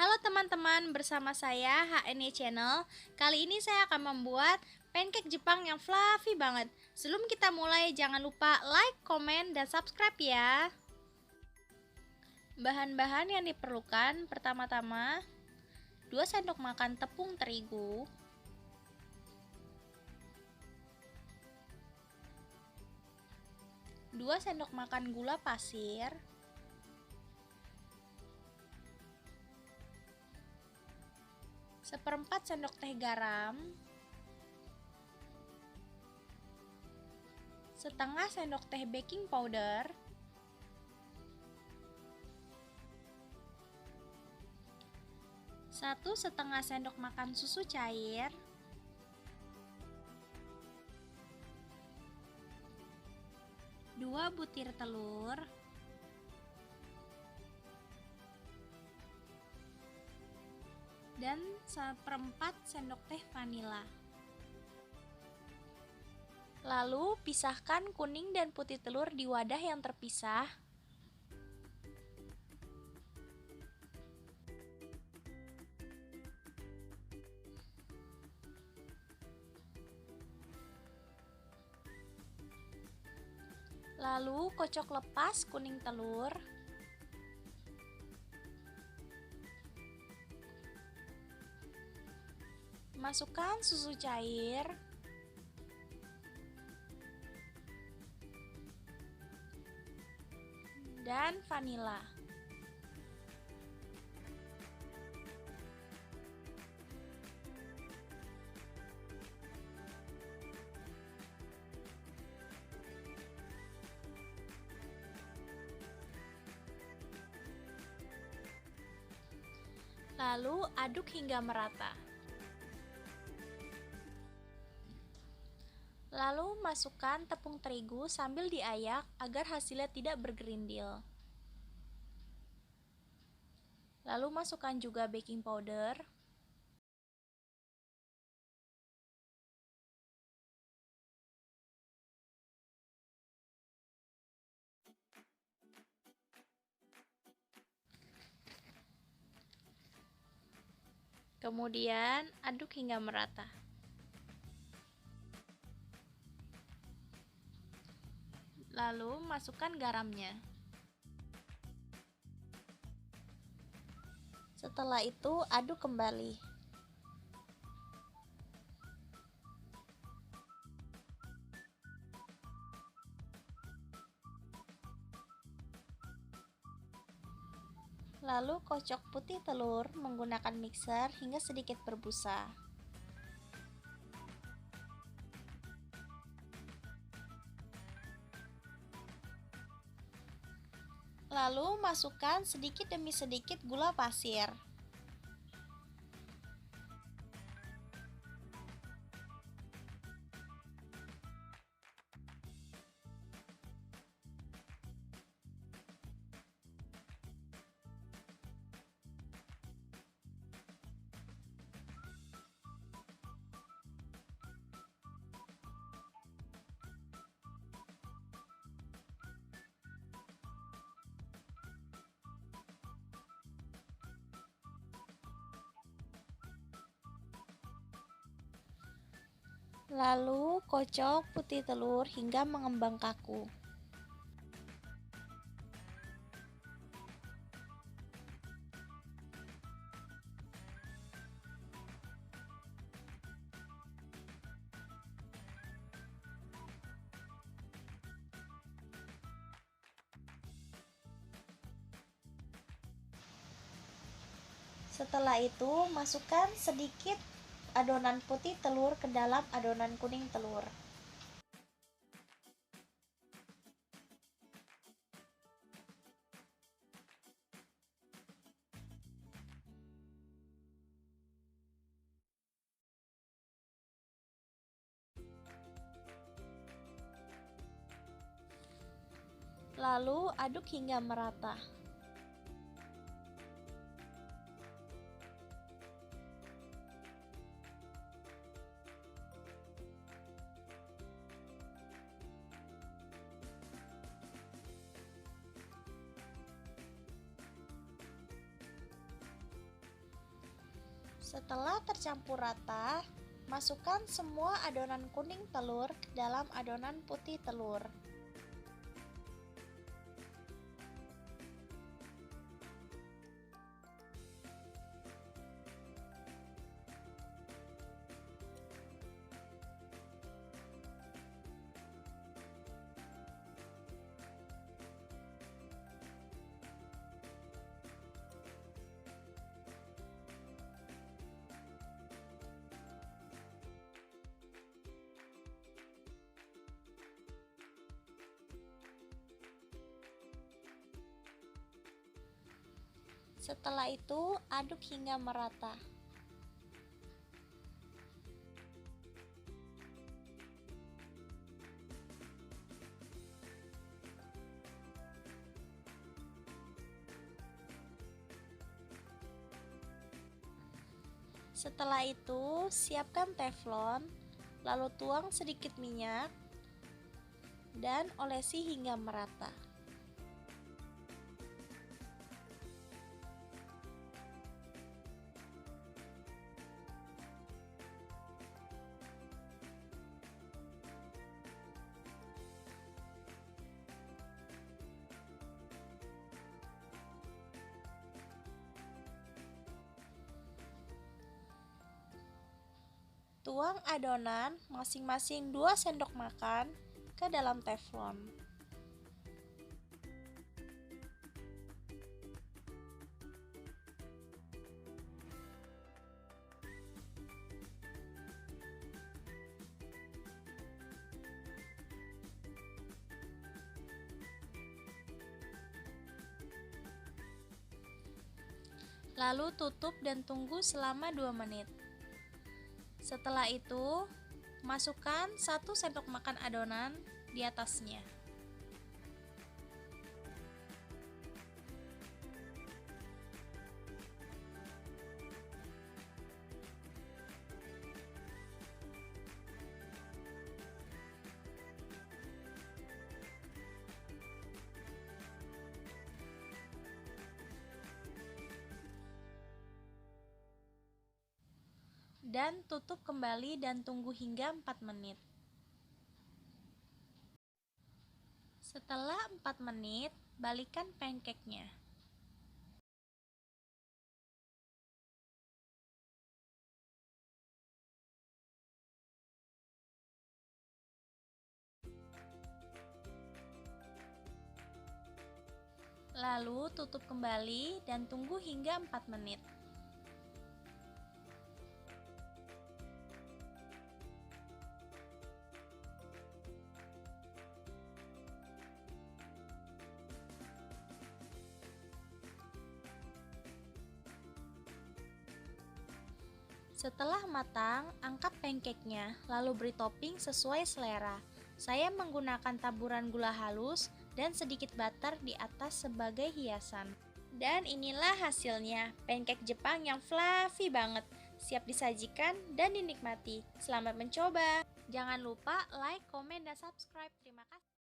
Halo teman-teman, bersama saya HNY Channel. Kali ini saya akan membuat pancake Jepang yang fluffy banget. Sebelum kita mulai, jangan lupa like, komen, dan subscribe ya. Bahan-bahan yang diperlukan, pertama-tama 2 sendok makan tepung terigu, 2 sendok makan gula pasir, 1/4 sendok teh garam, setengah sendok teh baking powder, 1,5 sendok makan susu cair, 2 butir telur, dan 1/4 sendok teh vanila. Lalu pisahkan kuning dan putih telur di wadah yang terpisah. Lalu kocok lepas kuning telur. Masukkan susu cair. Dan vanila. Lalu aduk hingga merata. Lalu masukkan tepung terigu sambil diayak agar hasilnya tidak bergerindil. Lalu masukkan juga baking powder. Kemudian aduk hingga merata. Lalu masukkan garamnya. Setelah itu aduk kembali. Lalu kocok putih telur menggunakan mixer hingga sedikit berbusa. Lalu masukkan sedikit demi sedikit gula pasir. Lalu kocok putih telur hingga mengembang kaku. Setelah itu, masukkan sedikit adonan putih telur ke dalam adonan kuning telur. Lalu aduk hingga merata. Setelah tercampur rata, masukkan semua adonan kuning telur ke dalam adonan putih telur. Setelah itu, aduk hingga merata. Setelah itu, siapkan teflon, lalu tuang sedikit minyak dan olesi hingga merata. Tuang adonan masing-masing 2 sendok makan ke dalam teflon. Lalu tutup dan tunggu selama 2 menit. Setelah itu, masukkan 1 sendok makan adonan di atasnya. Dan tutup kembali dan tunggu hingga 4 menit. Setelah 4 menit, balikkan pancake-nya. Lalu tutup kembali dan tunggu hingga 4 menit. Setelah matang, angkat pancake-nya, lalu beri topping sesuai selera. Saya menggunakan taburan gula halus dan sedikit butter di atas sebagai hiasan. Dan inilah hasilnya, pancake Jepang yang fluffy banget. Siap disajikan dan dinikmati. Selamat mencoba. Jangan lupa like, komen, dan subscribe. Terima kasih.